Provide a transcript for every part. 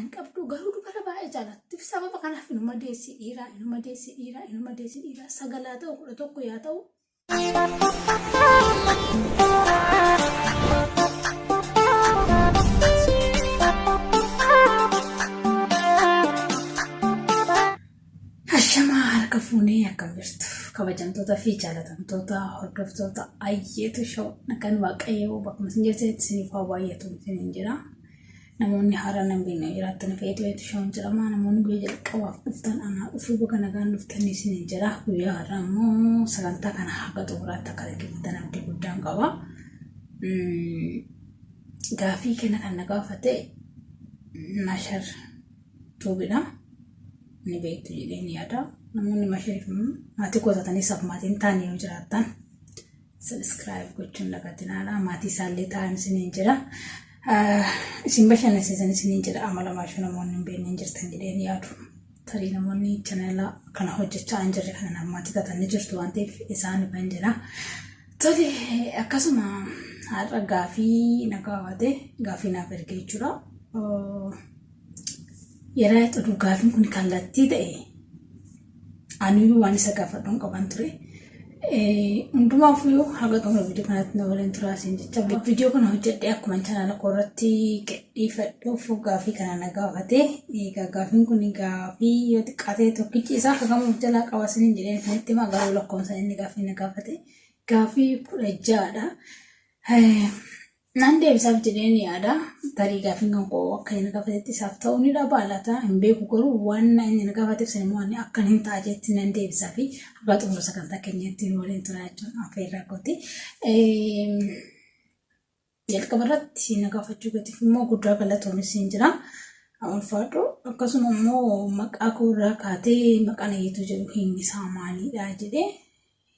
jaalattan qabdu garuu dubara baay'ee jaalattiif sababa kanaaf inuma deessi dhiiraa sagalaa ta'u 11 yaa ta'u. Hashamaa harka fuunee akkam jirtu kabajamtoota fi jaalatamtoota hordoftoota ayyeetu shoo kan waaqayyoo bakkuma isin jirteetti isiniif haa baay'atu isiniin jira. Namoonni haaraa nan beekna jiraattan feetuutu shoon jedhama. Namoonni guyyaa jalqabaaf dhuftan anaa dhufuu bakka nagaan dhuftanii isiniin jira. Guyyaa har'aa immoo sagantaa kana haga xumuraatti akka dhaggeeffatan abdii guddaan qaba. Gaafii kana kan na gaafate Mashar Tuubidha. Ni beektu jedhee ni yaada. Namoonni Mashariif maatii qotatanii isaaf maatiin taa'anii yoo jiraattan subscribe gochuun dagatinaa. Maatii isaallee taa'an isiniin jira. Isin bashannansiisan isiniin jira. Amala maashuu namoonni hin beekne jirtan jedhee ni yaadu. Tarii namoonni channela kana hojjechaa hin jirre kana maatii tatanii jirtu waan ta'eef isaan kan jira. Tole akkasuma har'a gaafii na gaafate gaafii naaf erge jechuudha. Yeroo itti gaafiin kun kallattii ta'e ani waan isa gaafadhuun qaban ture. Hundumaaf yoo haga xumura viidiyoo kanatti na waliin turaa isin jecha viidiyoo kana hojjedhee akkuma channela koorratti gadhiifadhuuf gaafii kana na gaafate. Gaafiin kun gaafii yoo xiqqaate tokkichi isaa hagamuuf jalaa qaba isiniin jedheen kanatti magaalaa lakkoofsa inni gaafii na gaafate. Gaafii 16dha. Nan deebisaaf jedheen yaada. Tarii gaafiin kan koo akka inni gaafatetti isaaf ta'uu ni dabaalata. Hin beeku garuu waan inni na gaafateef sanimmoo waan akka hin taajetti nan deebisaa fi haga xumura sagantaa keenyatti waliin turaa jechuun affeerraa kooti. Jalqaba irratti na gaafachuu gatiif immoo guddaa galatoonis hin jira. Ulfaadhu akkasuma immoo maqaa koorraa kaatee maqaan ayyeetu jedhu hiikni isaa maalidha jedhee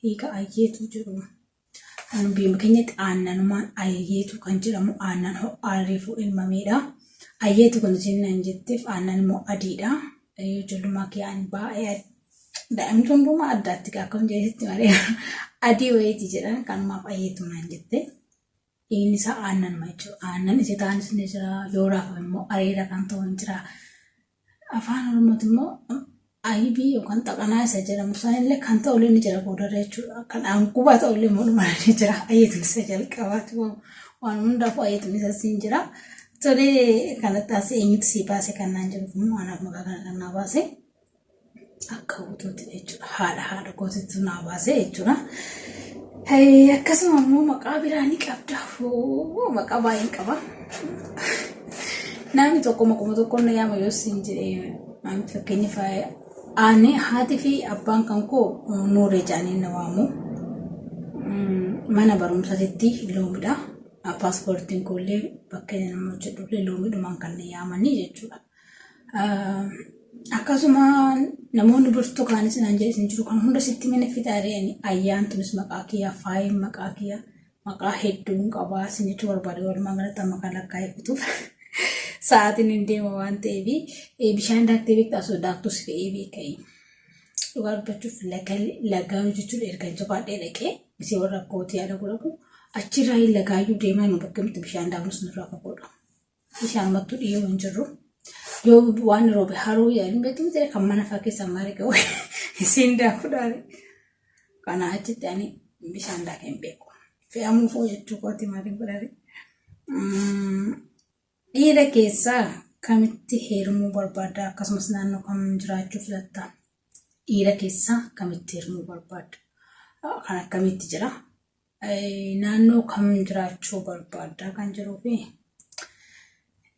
hiika ayyeetu jedhu. Biyya keenyatti aannanumaan ayyeetu kan jedhamu aannan ho'aariifuu ilmameedha. Ayyeetu kun isin jetteef aannan immoo adiidha. Ijoollummaa kiyaan baay'ee daa'imni hundumaa addaatti akkam jeetti malee adii wayiiti jedhan kanumaaf ayyeetu naan jette. Inni isaa aannanuma jechuudha. Aannan isa ta'anis ni jira. Yoo raafame immoo areeda kan ta'u hin jira. Afaan Oromooti immoo aybii yookaan xaqanaa isa jedhamu sanillee kan ta'ullee ni jira boodarra jechuudha. Kan aanqubaa ta'ullee mootummaan ni jira. Ayyeetuun isa jalqabaati waan hundaafuu ayyeetuun isa siin jira. Tolee kanatti as eenyutu sii baase kan naan jiruuf immoo anaaf maqaa kana kan naa baase akka guutuutti jechuudha. Haadha gootitu naa baase jechuudha. Akkasuma immoo maqaa biraa ni qabda. Maqaa baay'een qaba. Namni tokko maquma tokkoon na yaama yoo siin jedhee maamti fakkeenyaaf ani haati fi abbaan kan koo Nuuree jedhanii na waamu. Mana barumsaatti Loomidha. Paaspoortiin koollee bakka inni nama hojjetullee Loomidhumaan kan na yaamanii jechuudha. Akkasuma namoonni burtukaanis naan jedhe isin jiru kan hunda sitti mana fixaareen ayyaantunis maqaa kiyyaa faayin maqaa kiyyaa maqaa hedduun qabaa isinitti barbaade walumaa galatti maqaa lakkaa'eefituuf. Sa'aatiin hin deema waan ta'eef bishaan daaktee beektaa sodaattus fe'ee beekanii. Dhugaa dubbachuuf lagaa jechuun erga jabaadhee dhaqee isii warra kootii yaada godhamu achirraa lagaayyuu deeman bakka miti bishaan daaknus nurraa fagoodha. Bishaan mattuu dhiyyoo hin jirru. Yoo waan roobe haroo yaadin beektu miti kan mana fa'aa keessaa marii qabu isiin daakuudhaan kana achitti ani bishaan daakee hin beeku. Fe'amuu foo jechuu kooti maaliin godhani. Dhiira keessaa kamitti heerumuu barbaadda akkasumas naannoo kam jiraachuu filatta? Dhiira keessaa kamitti heerumuu barbaadda? Kan akkamitti jira? Naannoo kam jiraachuu barbaadda kan jiruufi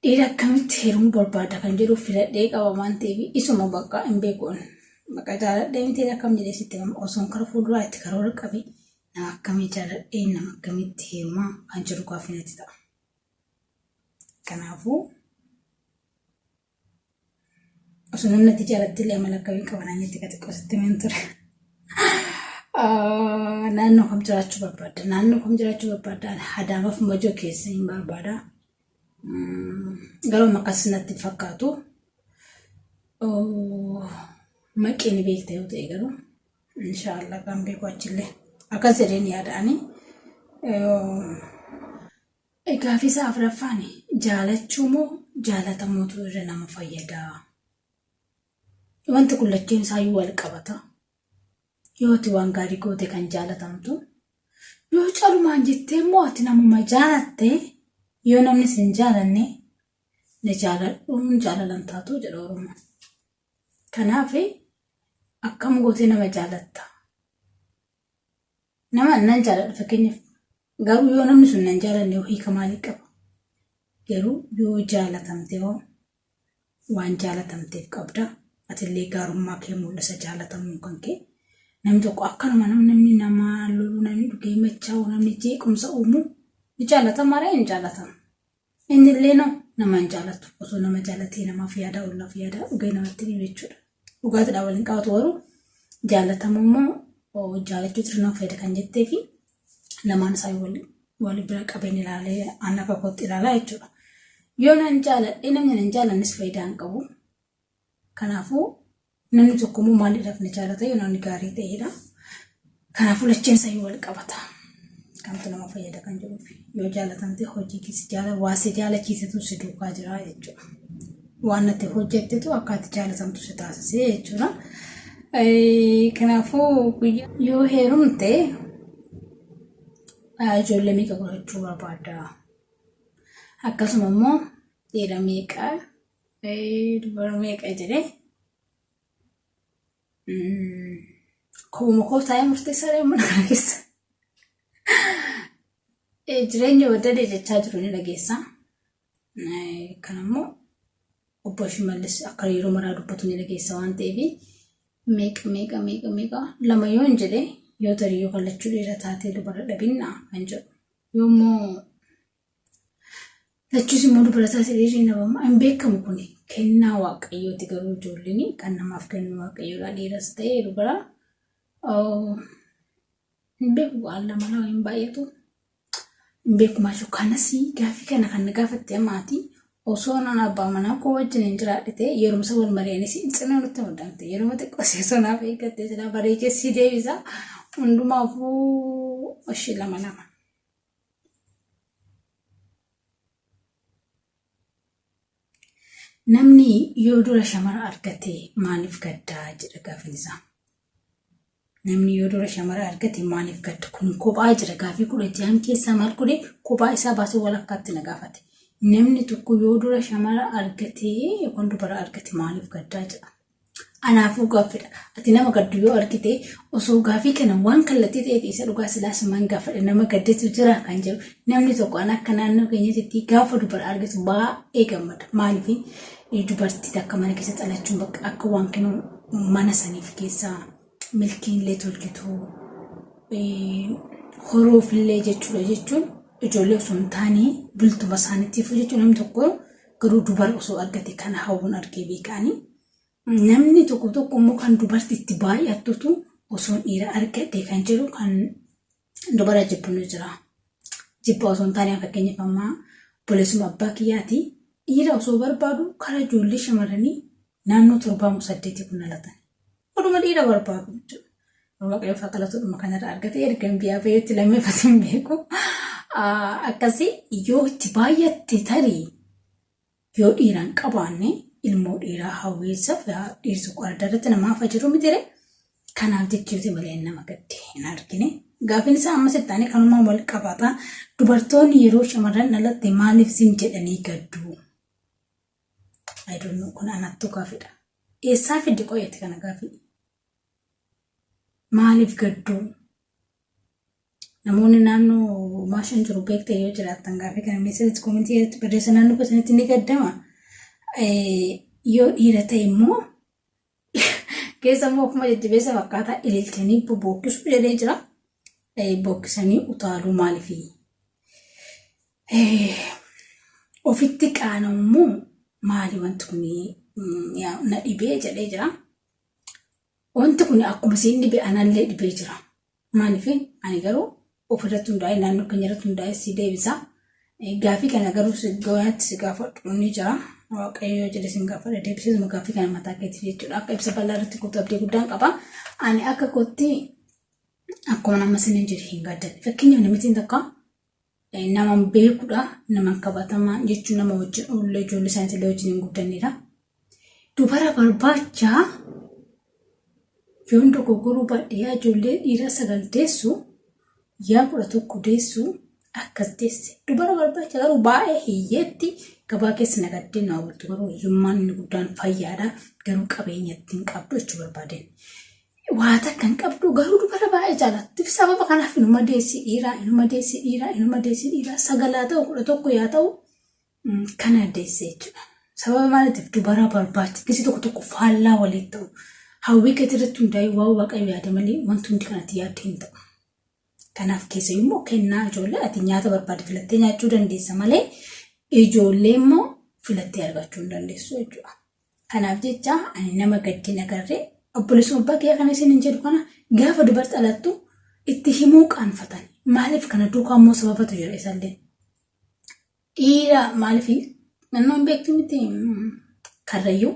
dhiira akkamitti heerumuu barbaadda kan jiruuf filadhee qaba waan ta'eef isuma bakka hin beekuun bakka jaaladhee miti akkam jedhee sitti osoon kara fuulduraa itti karoora qabee nama akkamii jaaladhee nama akkamitti heerumaa kan jiru gaafinatti ta'a. Kanaafuu osoo namni itti jaalattillee amala akkamii qaban jetti gati qositti min ture. Naannoo kam jiraachuu barbaadda? Naannoo kam jiraachuu barbaadda? Adaamaaf Majoo keessa hin barbaada. Garuu maqaa natti fakkaatu. Maqaa ni beekta yoo ta'e garuu inshaallah kan beeku achillee akkas jedheen yaada'anii. Gaafii isaa afuraffaan jaalachuu moo jaalatamuutu irra nama fayyada. Wanti kun lacheen isaayyuu wal qabata. Yoo ati waan gaarii goote kan jaalatamtu, yoo calumaan jettee immoo ati namuma jaalatte, yoo namni sin jaalanne na jaaladhuun jaalalan taatu jedha Oromoon. Kanaaf akkam gootee nama jaalatta. Nama nan jaaladha fakkeenyaaf. Garuu yoo namni sun nan jaalanne hiika maalii qaba? Garuu yoo jaalatamte waan jaalatamteef qabda. Atillee gaarummaa kee mul'isa jaalatamuu kan kee. Namni tokko akkanuma namni nama lolu namni dhugee machaa'u namni jeequmsa uumu ni jaalatama ree hin jaalatamu. Innillee nama hin jaalatu. Osoo nama jaalatee namaaf yaada ollaaf yaada dhugee namatti ni jechuudha. Dhugaatiidhaan waliin qabatu garuu jaalatamu immoo jaalachuutu nama fayyada kan jettee fi lamaan isaa wal bira qabeen ilaalee aan akka kootti ilaalaa jechuudha. Yoo nan jaaladhe namni nan jaalannis faayidaa hin qabu. Kanaafuu namni tokko immoo maaliidhaaf na jaalata yoo namni gaarii ta'edha. Kanaafuu lacheen isaa wal qabata. Kamtu nama fayyada kan jiruuf yoo jaalatamte hojii keessa waasi jaalachiisetu si duukaa jira jechuudha. Waan ati hojjettetu akka ati jaalatamtu si taasisee jechuudha. Kanaafuu yoo heerumte ijoollee meeqa godhachuu barbaadda? Akkasuma immoo dhiira meeqa dubara meeqa jedhee kooma koo taa'ee murteessaa deemu kana keessa. Jireenya waddadee jechaa jiru ni dhageessa. Kanammoo obbo Shimallis akka yeroo maraa dubbatu ni dhageessa waan ta'eef meeqa lama yoo hin jedhee yoo tarii yoo kallachuu dheeraa taatee dubara dhabinnaa kan jedhu. Yoommoo lachuus immoo dubara taatee dheerii nabamaa hin beekamu kun kennaa waaqayyooti garuu ijoolleen kan namaaf kennu waaqayyoodha dhiiras ta'ee dubara. Hin beeku waan lama lama hin baay'atu. Hin beeku maashuu kanas gaaffii kana kan gaafatte maatii osoo nan abbaa manaa koo wajjin hin jiraadhite yerumsa wal mari'anis cina nutti muddamte yeruma xiqqoo seesonaaf eeggattee jira bareechessi deebisa hundumaafuu ishee lama. Namni yoo dura shamara argate maaliif gaddaa jedha gaaffiin isaa. Namni yoo dura shamara argate maaliif gadda kun kophaa jira gaaffii kudha jaan keessaa maal godhe kophaa isaa baasee walakkaatti na gaafate. Namni tokko yoo dura shamara argate yookaan dubara argate maaliif gaddaa jedha. Anaafuu gaaffiidha. Ati nama gaddu yoo argite osoo gaaffii kana waan kallattii ta'e isa dhugaa silaas man gaafadhe nama gaddeetu jira kan jedhu namni tokko an akka naannoo keenyatti gaafa dubara argatu baay'ee gammada. Maaliif dubartii akka mana keessa dhalachuun bakka akka waan kennu mana saniif keessaa milkiinlee tolchitu horoofillee jechuun ijoollee osoo hin taane bultuma isaaniitiif jechuun namni tokko garuu dubara osoo argate kana hawwuun argee beekanii. Namni tokko immoo kan dubartiitti baay'attutu osoo dhiira argate kan jiru kan dubara jibbuun jira. Jibba osoo hin taane fakkeenyaaf ammaa polisuma abbaa kiyyaati dhiira osoo barbaadu karaa ijoollee shamarranii naannoo 7-8 kun dhalatan. Oduma dhiira barbaadu jechuudha. Waaqayyo fakkaatuma kanarraa argate ergan biyyaa fayyatti lammeeffatiin beeku. Akkasii yoo itti baay'atte tarii yoo dhiiraan qabaanne ilmoo dhiiraa hawweessaaf dhiirsu qorada irratti namaaf jiru mitire. Kanaaf jechuuti malee nama gadde hin argine. Gaaffiin isaa ammas itti aanee kanumaan wal qabata. Dubartoonni yeroo shamarran dhalatte maaliif sin jedhanii gaddu? Kun anattu gaaffiidha. Eessaa fiddi qo'eetti kana gaaffii? Maaliif gaddu? Namoonni naannoo maashin jiru beekte yoo jiraatan gaaffii kana meeshaatti koomentii irratti barreessa naannoo keessatti ni gaddama. Yoo dhiira ta'e immoo keessa immoo akkuma jajjabeessa fakkaataa ililchanii bobbookkisuu jedhee jira. Bookkisanii utaaluu maaliifi? Ofitti qaana'ummoo maali wanti kun na dhibee jedhee jira. Wanti kun akkuma siin dhibee anallee dhibee jira. Maaliif ani garuu ofirratti hundaa'ee naannoo keenyarratti hundaa'ee si deebisa. Gaaffii kana garuu gawaatti si gaafadhu ni jira. Waaqayyo jedhe sin gaafadha deebisee gaaffii kana mataa keetti jechuudha. Akka ibsa bal'aa irratti kootu abdii guddaan qaba. Ani akka kootti akkuma nama siniin jedhe hin gaddan. Fakkeenyaaf namitiin takka nama beekuudha, nama qabatamaa jechuun nama wajjin ijoollee isaanii illee wajjin hin guddanneedha. Dubara barbaachaa yoon dogoggoruu baadhee ijoollee dhiira 9 deessu yaa 11 deessu akkas deesse. Dubara barbaacha garuu baay'ee hiyyeetti gabaa keessa nagaddee na hawwattu garuu hiyyummaan inni guddaan fayyaadha garuu qabeenya ittiin qabdu jechuu barbaadeen. Waata kan qabdu garuu dubara baay'ee jaalatti. Sababa kanaaf inuma deessi dhiiraa 9 ta'u 11 yaa ta'u kana deesse jechuudha. Sababa maaliitiif dubara barbaacha kisi tokko faallaa waliin ta'u hawwii keetirratti hundaa'ee waa waaqayyo yaada malee wanti hundi kanatti yaadde hin ta'u. Kanaaf keessa immoo kennaa ijoollee ati nyaata barbaade filattee nyaachuu dandeessa malee ijoollee immoo filattee argachuu hin dandeessu jechuudha. Kanaaf jecha ani nama gaddina agarree obboleessuma abbaa kee kana isin hin jedhu kana gaafa dubartii dhalattu itti himuu qaanfatan. Maaliif kana duukaa immoo sababatu jira isaallee. Dhiira maaliif nannoon beektu miti karrayyuu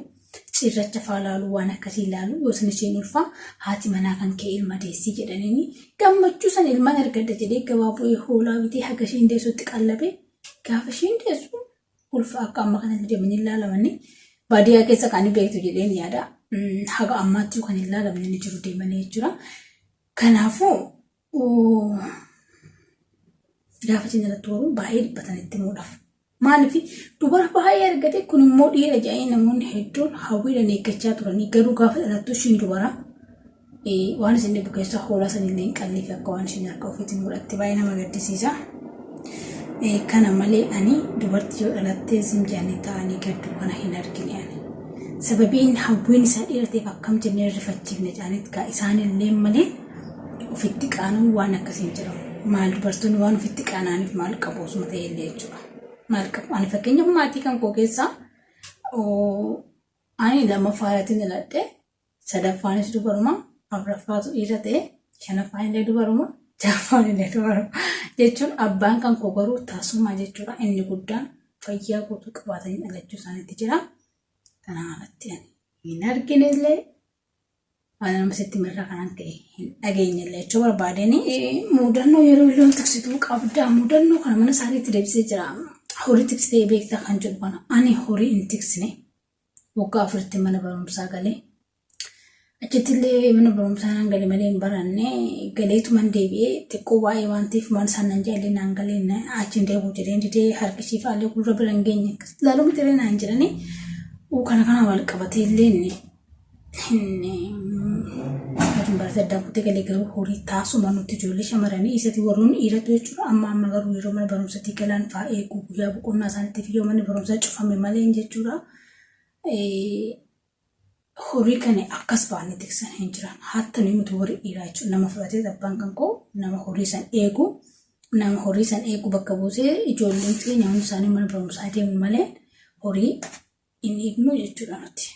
cirracha faalaaluu waan akkasii ilaalu yoo san isheen ulfaa haati manaa kan kee ilma deessii jedhaniini gammachuu san ilmaan argadda jedhee gabaaboo hoolaa bitee haga isheen deessutti qallabee gaafa isheen deessu ulfaa akka amma kanatti deemanii ilaalamanii baadiyyaa keessa kan beektu jedheen yaada haga ammaatti kan ilaalamanii jiru deemanii jechuudha. Kanaafuu gaafa isheen irratti horuun baay'ee dhiphatanitti muudhaaf. Maaliif dubara baay'ee argate kun immoo dhiira jaa'ee namoonni hedduun hawwiidhaan eeggachaa turanii garuu gaafa dhalattu ishiin dubara waan isin dhibbu keessa hoolaa sanillee hin qalleef akka waan ishiin harka ofiitiin godhatte baay'ee nama gaddisiisa. Kana malee ani dubartii yoo dhalattee zinjaanii ta'anii gadduu kana hin argine ani. Sababiin hawwiin isaa dhiirateef akkam jennee rifachiifne jaanitti kaa isaanillee malee ofitti qaanuun waan akkasiin jedhamu. Maal dubartoonni waan ofitti qaanaaniif maal qabu osuma ta'ellee jechuudha. Maal qabu ani fakkeenyaaf maatii kan koo keessaa ani lammaffaatiin dhaladhe sadaffaanis dubaruma afuraffaatu dhiira ta'e shanaffaan illee dubaruma ja'affaan illee dubaruma jechuun abbaan kan koo garuu taasuma jechuudha. Inni guddaan fayyaa guutuu qabaatanii dhalachuu isaaniitti jira. Kanaan alatti ani hin argine illee waan nama sitti mirraa kanaan ka'e hin dhageenye illee jechuu barbaadeni mudannoo yeroo illee tiksituu qabda mudannoo kana mana isaaniitti deebisee jira. Horii tiksitee beektaa kan jedhu kana ani horii hin tiksine waggaa 4 mana barumsaa galee achittillee mana barumsaa naan galee malee hin baranne galeetuman deebi'ee xiqqoo baay'ee waan ta'eef waan isaan nan jaallee naan galee achiin deebuu jedheen didee harkisii faallee gurra bira hin geenye laaluma tiree naan jedhanii kana wal qabatee illee barate addaan kutee galee garuu horii taasuma nuti ijoollee shamarranii isatti warroon dhiiratu jechuudha. Amma garuu yeroo mana barumsaatti galan fa'aa eeguu guyyaa boqonnaa isaaniitiif yoo mana barumsaa cufame malee jechuudha. Horii kana akkas baanee tiksan hin jiran. Hatta nuti horii dhiiraa jechuudha. Nama fudhatee abbaan kan koo nama horii san eegu bakka buusee ijoolleen keenya hundi isaanii mana barumsaa deemu malee horii hin eegnu jechuudha nuti.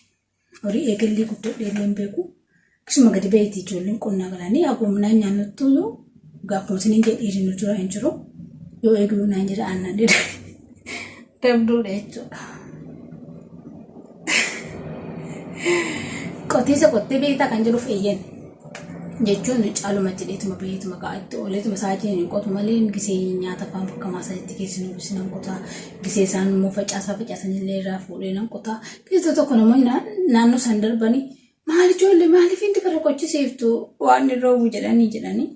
Horii eegallee guddadhee hin beeku. Kisuma gadi baay'ee ijoolleen qonnaa galanii haguumnaan nyaannuttu gaafa musliin jedhiirin nu jira hin jiru yoo eeguu naan jira aannan dira dabduudha jechuudha. Qotiisa qottee beektaa kan jedhuuf eeyyan jechuun caaluma jedheetuma beeytuma kaa'atti ooleetuma saatiin qotu malee gisee nyaata afaan bakka maasaatti keessinuu bisinan qotaa gisee isaan immoo facaasanillee irraa fuudhee nan qotaa keessatti tokko namoonni naannoo san darbanii maal ijoollee maaliif hindi bara qochisiiftu waan irra ofu jedhanii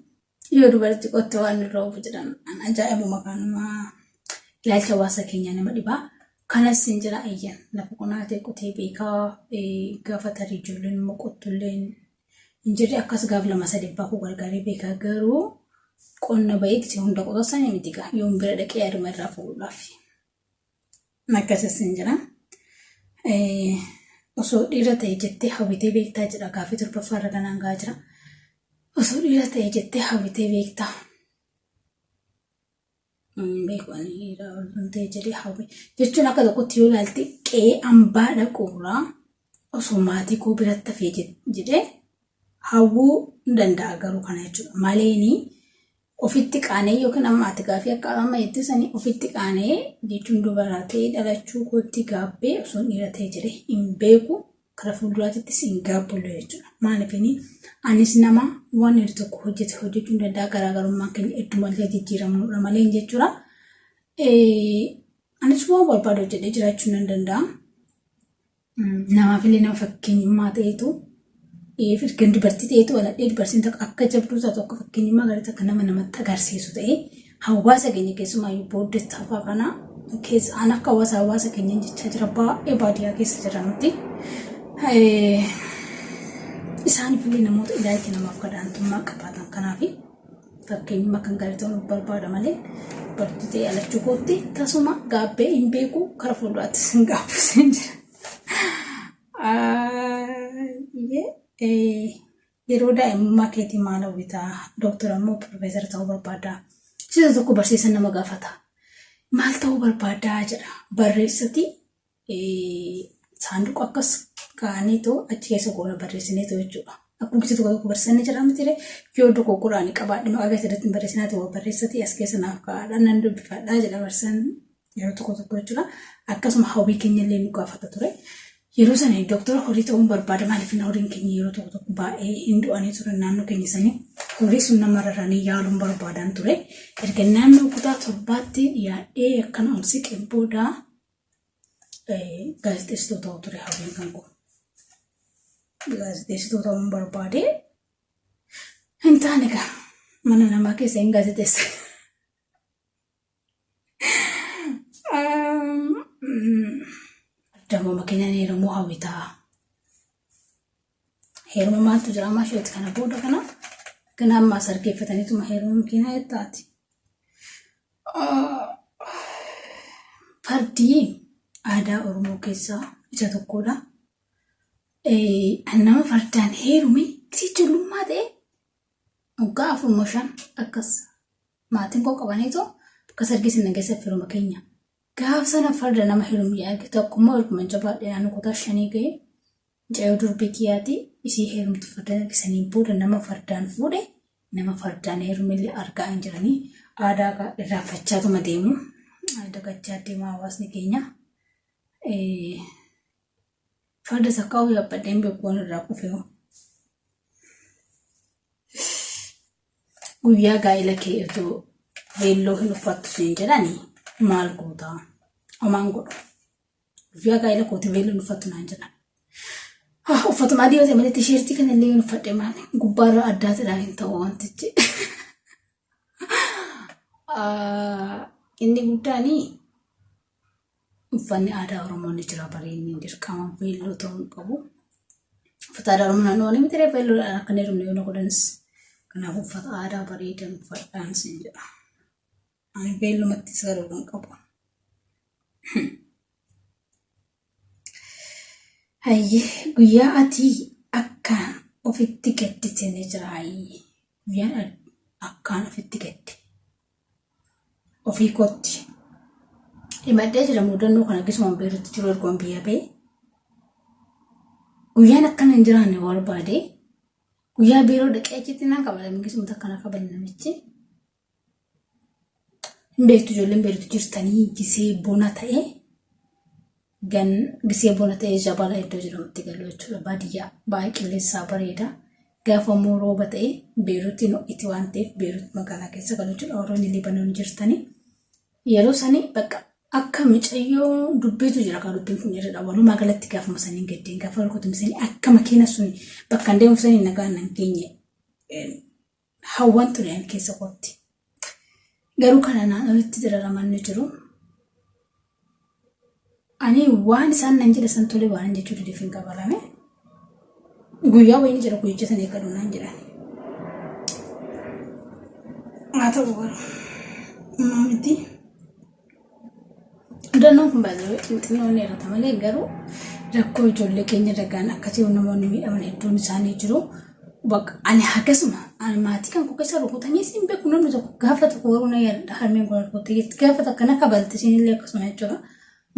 yoo dubartii qotte waan irra ofu jedhan ajaa'ibuma kanuma ilaalcha hawaasa keenyaa nama dhibaa kanas hin jira ayyan lafa qonaatee qotee beekaa gaafa tarii ijoolleen immoo qottullee hin jirre akkas gaaf 2-3 baakuu gargaaree beekaa garuu qonna baay'ee hunda qotasanii miti gaa yoo bira dhaqee yaaduma irraa fuudhuudhaaf akkasas hin jira. Osoo dhiira ta'e jettee hawwitee beektaa jedha gaaffii torbaffaarra kanaan gahaa jira. Osoo dhiira ta'e jettee hawwitee beektaa. Beekanii dhiira ol ta'e jedhee hawwi jechuun akka tokkotti yoo ilaalte qe'ee hambaa dhaquurraa osoo maatii koo biratti hafee jedhee hawwuu danda'a garuu kana jechuudha. Maleeni ofitti qaanee yookiin amma ati gaaffii akka amma ittisanii ofitti qaanee jechuun dubaraa ta'ee dhalachuu kootti gaabbee osoo dhiira ta'e jedhee hin beeku kara fuulduraattis hin gaabbulu jechuudha. Maaliifini anis nama waan inni tokko hojjechuun danda'a garaagarummaan keenya heddumallee jijjiiramnudha malee jechuudha. Anis waan barbaadu jedhee jiraachuu nan danda'a. Namaaf illee nama fakkeenyummaa ta'etu kan dubartii ta'etu waladhee dubartiin tokko akka jabduu taatu akka fakkeenyummaa gaarii akka namatti agarsiisu ta'ee hawaasa keenya keessumaayyuu booddeetti hafaa kana keessa an akka hawaasa keenya jechaa jira baay'ee baadiyyaa keessa jira nuti. Isaaniif illee namoota ilaalcha namaaf gadaantummaa qabaatan kanaaf fakkeenyummaa kan gaarii ta'uu barbaada malee dubartii ta'ee alachuu kootti tasuma gaabbee hin beeku kara fuulduraatti hin gaabbisin jira. Yeroo daa'imummaa keetii maal hawwitaa? Dooktora immoo Piroofeesara ta'uu barbaada. Siisa tokko barsiisan nama gaafata. Maal ta'uu barbaadaa jedha. Barreessati saanduqa akkas kaa'aniitu achi keessa goona barreessineetu jechuudha. Akkuma tokko tokko barsiisanii jira miti yoo tokko quraanii qabaadhe maqaa keessatti barreessinaa ta'uu barreessati as keessa naaf kaa'aadha nan dubbifadhaa jedha barsiisan yeroo tokko jechuudha. Akkasuma hawwii keenya illee nu gaafata ture. Yeroo sana dooktora horii ta'uun barbaada maaliif horiin keenya yeroo tokko baay'ee hin du'anii turan naannoo keenya sanii horii sun nama rarranii yaaluun barbaadan ture. Erga naannoo kutaa torbaatti yaa'ee akkana ol siqee booda gaazexeessituu ta'uu ture hawwiin kan kun. Gaazexeessituu ta'uun barbaade hin taane gaa mana namaa keessa hin gaazexeessa. Damma keenyaan heerumuu hawwitaa. Heeruma maaltu jira ammaa isheetti kana booda kana ammaa sargeeffataniituma heeruma keenyaa jettaati. Fardi aadaa Oromoo keessaa isa tokkodha. Nama fardaan heerume isii ijoollummaa ta'e waggaa 4-5 akkas maatiin koo qabaniitu bakka sargeessin nageessa firuma keenya. Gaaf sana farda nama heerumee arge tokkummaa walquma jabaadhee naannoo kutaa 5 ga'e jayoo durbii kiyyaati isii heerumtu farda argisanii booda nama fardaan fuudhe nama fardaan heerumillee argaa hin jiranii aadaa irraanfachaatuma deemu dagachaa deema hawaasni keenya. Farda sakkaa'uu yaabbadheen beekuun irraa kufee guyyaa gaa'ela kee otoo weelloo hin uffattu siin jedhanii maal gootaa? Omaan godhu. Guyyaa gaa'ela kooti weelloo hin uffattu naan jedhan. Uffatuma adii yoo ta'e malee tisheertii kana illee hin uffadhe maali? Gubbaarra addaatidhaan hin ta'u wantichi. Inni guddaanii uffanni aadaa Oromoo ni jira bareedni dirqama weelloo ta'uu qabu. Uffata aadaa Oromoo naannoo ni miti weelloodhaan akka heerumne yoo na godhanis. Kanaaf uffata aadaa bareedan uffadhaan siin jedha. Ani weellumatti sararuu kan qabu. Guyyaa ati akkaan ofitti gaddite ni jira. Guyyaan akkaan ofitti gaddi. Ofii kootti. Himadhee jira mudannoo kana gisuma beerutti jiru ergoon biyya ba'e. Guyyaan akkana hin jiraanne barbaade. Guyyaa biiroo dhaqee achitti naan qabalamee gisuma akkana qaban namichi. Beektu ijoolleen beektu jirtanii gisee bona ta'e gisee bona ta'e jabala iddoo jedhamutti galuu jechuudha. Baadiyyaa baay'ee qilleensaa bareeda. Gaafa immoo rooba ta'e beerutti itti waan ta'eef beerutti magaalaa keessa galuu jechuudha. Warroonni Libaanoon jirtanii yeroo sanii bakka akka micayyoo dubbiitu jira kan dubbiin kun irra walumaa galatti gaafuma sanii gaddeen gaafa rukutumsanii akka makiina sun bakka hin deemufsanii nagaan nan keenye hawwan tureen keessa qotti. Garuu kana naannootti diraraman ni jiru. Ani waan isaan nan jedha san tole waan jechuudha deefiin qabalame. Guyyaa wayini jira guyyicha san eeggadhu naan jedhani. Haa ta'u garuu miti. Mudannoon kun baay'ee xinxinnoon irratti malee garuu rakkoo ijoollee keenya ragaan akkasii namoonni miidhaman hedduun isaanii jiru. Ani akkasuma maatii kan keessa rukutanii siin beeku namni tokko gaafa tokko warra na yaada harmeen kun rukuttee jetti gaafa tokko kana kabalte siin illee akkasuma jechuudha.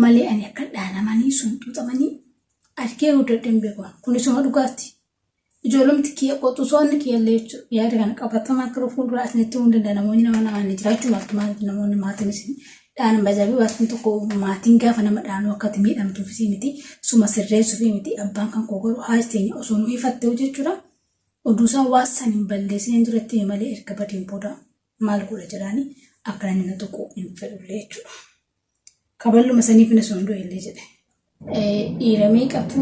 Malee ani akka dhaanamanii sun xuxamanii argee hojjetan beeku. Kunisuma dhugaatti. Ijoollumti kiyya qotusoonni kiyyallee jechuudha. Yaada kana qabatamaa akka fuuldura asinitti hundi namoonni namaan jiraachuu maaltu namoonni maatiin isin dhaanan bajabii waatiin tokko maatiin gaafa nama dhaanuu akkati miidhamtuufis miti suma sirreessuuf miti abbaan kan koo garuu haasteenya osoo nu hifattee jechuudha. Oduusaa waasan hin balleessin duratti malee erga badeen booda maal godha jedhanii akka inni na tuqu hin fedhullee jechuudha. Kaballuma saniif na sun du'ellee jedhe. Dhiira meeqatu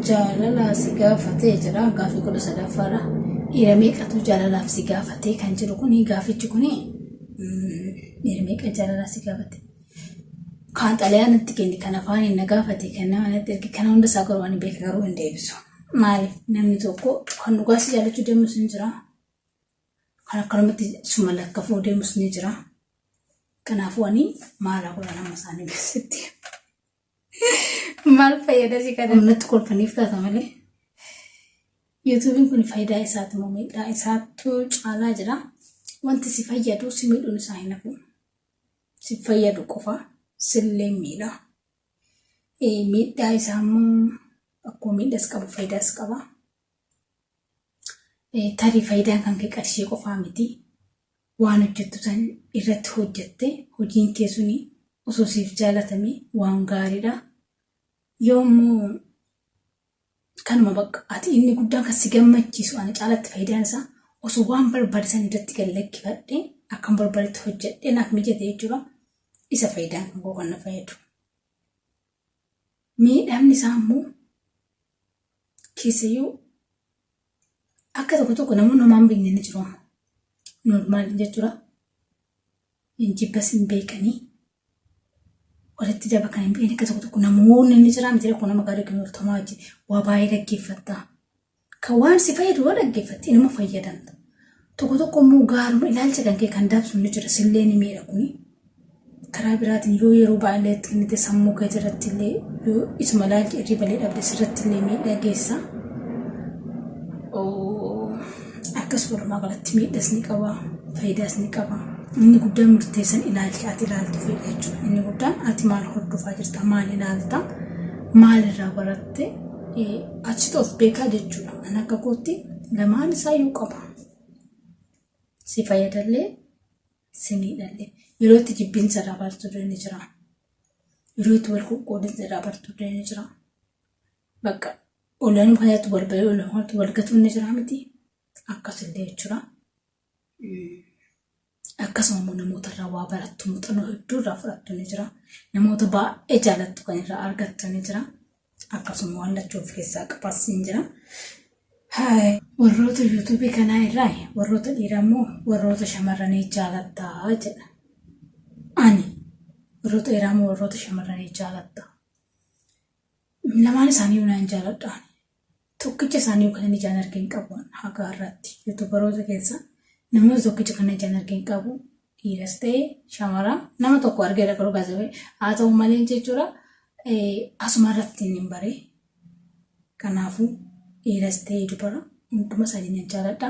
jaalala si gaafatee jira gaafii 13ffaadha. Dhiira meeqatu jaalalaaf si gaafatee kan jedhu kuni gaafichi kuni dhiira meeqa jaalala si gaafate. Kan xalayaan itti kenni kan afaan hin gaafate kan nama natti ergi kan hunda isaa garuu ani beeka garuu hin deebisu. Maaliif namni tokko kan dhugaasi jaalachuu deemus ni jira. Kan akkanumatti suma lakkafuu deemus ni jira. Kanaafuu ani maala godha nama isaanii beeksitti. Maal fayyada si kana natti kolfaniif taata malee. YouTube'n kun faayidaa isaati moo miidhaa isaatu caalaa jira. Wanti si fayyadu si miidhuun isaa hin hafu. Si fayyadu qofa sillee miidha. Miidhaa isaa immoo akkuma miidhaas qabu faayidaas qaba. Tarii faayidaan kan kee qarshii qofaa miti. Waan hojjettu san irratti hojjette hojiin kee suni osoo siif jaalatame waan gaariidha. Yoommoo kanuma bakka ati inni guddaan kan si gammachiisu ani caalatti faayidaan isaa osoo waan barbaadan irratti gallakkifadhe akkam barbaadetti hojjedhe naaf mijate jechuudha. Isa faayidaan kan koo kan na fayyadu. Miidhamni isaa immoo keessayyuu akka tokko namoonni homaan beekne ni jiru. Normaal jechuudha. Injibbas hin beekanii walitti daba kan hin beekne akka tokko namoonni ni jira miti kun nama gaarii kan hortamaa wajjin waa baay'ee dhaggeeffatta. Kan waan si fayyadu waa dhaggeeffatti inuma fayyadamta. Tokko immoo gaaruma ilaalcha kan kee kan daabsu ni jira sillee ni miidha kuni. Karaa biraatiin yoo yeroo baay'ee itti kennite sammuu kee irratti illee yoo isuma ilaalcha irrii balee dhabde sirratti illee miidhaa geessa. Akkasuma galatti miidhaas ni qaba, faayidaas ni qaba. Inni guddaan murteessan ilaalcha ati ilaaltu fedha jechuudha. Inni guddaan ati maal hordofaa jirta, maal ilaalta, maal irraa baratte achitti of beekaa jechuudha. Ani akka kootti lamaan isaa iyyuu qaba. Si fayyadallee, si miidhallee. Yeroo itti jibbinsa irraa bartuu ni jira. Yeroo itti wal qoqqoodinsa irraa bartuu ni jira. Bakka olaan fayyatu balbalee olaan wal gatuu ni jira miti. Akkasillee jechuudha. Akkasuma immoo namoota irraa waa barattu muuxannoo hedduu irraa fudhattu ni jira. Namoota baay'ee jaalattu kan irraa argattu ni jira. Akkasuma waan lachuu of keessaa qabaas ni jira. Warroota YouTube kanaa irraa warroota dhiiraa immoo warroota shamarranii jaalattaa jedha. Ani warroota dhiiraa immoo warroota shamarranii jaalattaa. Lamaan isaanii unaan jaaladhaan. Tokkicha isaanii kan inni jaan argeen qabu haga irratti YouTuberoota keessa namoota tokkicha kan inni jaan argeen qabu dhiiras ta'e shamara nama tokko argeera garuu gaazexee haa ta'u malee jechuudha asuma irratti hin bare. Kanaafuu dhiiras ta'e dubara hunduma isaanii jaaladha.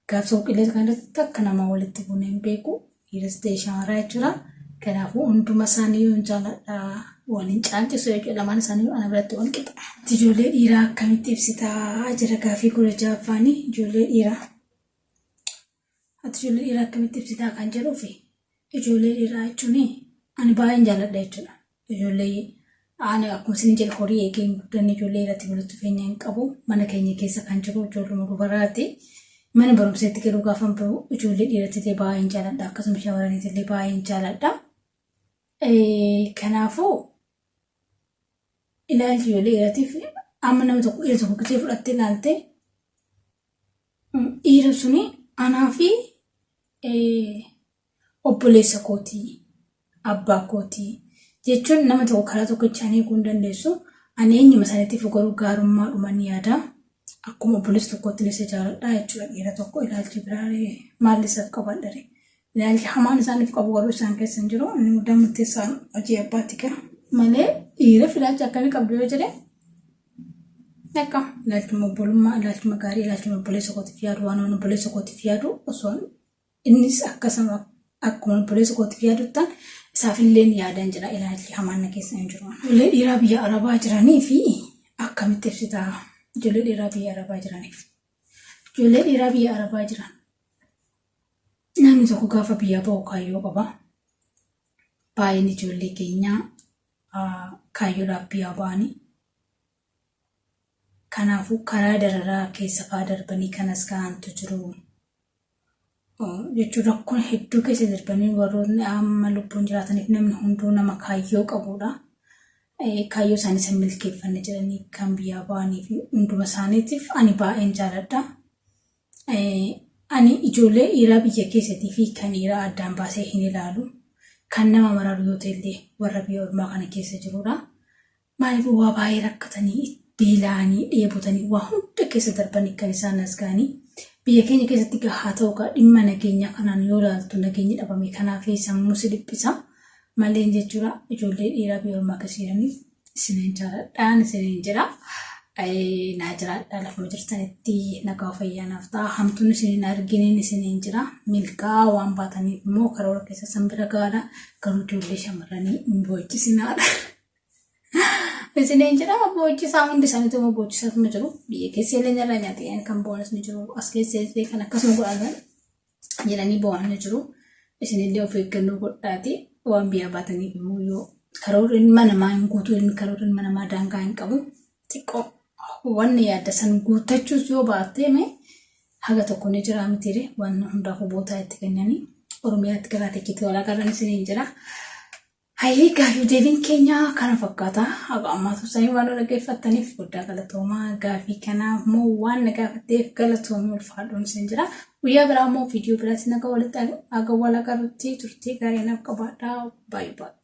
Gaafsa qilleensa kan irratti akka nama walitti buune hin beeku dhiiras ta'e shamara jechuudha. Kanaafuu hunduma isaanii yoo jaaladha. Waliin caalchisu jechuudha lamaan isaanii ana biratti wal qixa. Ijoollee dhiiraa akkamitti ibsitaa jira gaafii 16ffaanii ijoollee dhiiraa. Ati ijoollee dhiiraa akkamitti ibsitaa kan jedhuufi ijoollee dhiiraa jechuun ani baay'een jaaladha jechuudha. Ijoollee ani akkuma isin jedhe horii eegeen guddaan ijoollee irratti walitti dhufeenya hin qabu. Mana keenya keessa kan jiru ijoollee dubaraati. Mana barumsaatti garuu gaafa ijoollee dhiiratti baay'een jaaladha. Akkasuma shamarraniitti baay'een jaaladha. Kanaafuu ilaalchi ijoollee dhiiraatiif amma nama tokko dhiira tokko gisee fudhattee ilaalte dhiira suni anaa fi obboleessa kootii abbaa kootii jechuun nama tokko karaa tokkichaan eeguu hin dandeessu. Ani eenyuma isaaniitiif garuu gaarummaa dhumanii yaada akkuma obboleessa tokkootti isa jaaladha jechuudha. Dhiira tokko ilaalchi biraa maalli isaaf qabadhare. Ilaalchi hamaan isaaniif qabu garuu isaan keessa hin jiru. Inni guddaan murteessaan hojii abbaatti gaha. Malee dhiiraaf ilaalcha akkamii qabdu yoo jedhe akka ilaalchuma obbolummaa, ilaalchuma gaarii, ilaalchuma obboleessa kootiif yaadu waan obboleessa kootiif yaadu osoo innis akkasuma akkuma obboleessa kootiif yaaduttaan isaafillee yaadan jira. Ilaalchi hamaan keessa hin jiru. Ijoollee dhiiraa biyya Arabaa jiranii fi akkamitti ibsitaa ijoollee dhiiraa biyya Arabaa jiraniif. Ijoollee dhiiraa biyya Arabaa jiran. Namni tokko gaafa biyya ba'u kaayyoo qaba. Baay'een ijoollee keenyaa kaayyoodhaaf biyya ba'anii. Kanaafuu karaa dararaa keessa fa'aa darbanii kanas gahantu jiru. jechuun rakkoon hedduu keessa darbanii warroonni amma lubbuun jiraataniif namni hunduu nama kaayyoo qabudha. Kaayyoo isaanii san milkeeffanne jedhanii kan biyyaa ba'anii fi hunduma isaaniitiif ani baay'een jaaladha. Ani ijoollee dhiiraa biyya keessattii fi kan dhiiraa addaan baasee hin ilaalu. Kan nama maraaru yoo ta'e warra biyya ormaa kana keessa jirudha. Maaliif waa baay'ee rakkatanii beela'anii dheebotanii waa hunda keessa darbanii kan isaan as ga'anii biyya keenya keessatti gahaa ta'uu dhimma nageenyaa kanaan yoo ilaaltu nageenyi dhabame kanaaf sammuu si dhiphisa. Malee jechuudha ijoollee dhiiraa biyya ormaa keessa jiranii isiniin jaaladhaan isiniin jira. Naa jiraadhaa lafuma jirtanitti nagaa fayyaanaaf ta'a. Hamtuun isiniin arginiin isiniin jira. Milkaa waan baataniif immoo karoora keessa sanbira gaadha. Garuu ijoollee shamarranii hin boojjisinaadha. Isiniin jira boojjisaa hundi isaaniitu immoo boojjisaatu jiru. Biyya keessa illee nyarraa nyaatee kan bo'anis ni jiru. As keessa illee kan akkasuma godhatan jedhanii bo'an ni jiru. Isinillee of eeggannoo godhaati. Waan biyyaa baataniif immoo yoo karoora ilma namaa hin guutuu karoora ilma namaa daangaa hin qabu. Xiqqoo wanni yaadda san guuttachuus yoo baattee haga tokko ni jira mitiire waan hundaafuu bootaa itti kennanii Oromiyaatti garaa teekkitii walaa garan isiniin jira. Hayyee gaaffii deebiin keenya kana fakkaata. Haga ammaatu sanii waan dhaggeeffattaniif guddaa galatoomaa. Gaaffii kanaaf moo waan na gaafatteef galatoomii ulfaadhuun isin jira. Guyyaa biraa moo viidiyoo biraatti naga walitti aga walaa garuutti turtii gaarii naaf qabaadhaa. Baay'ee baay'ee.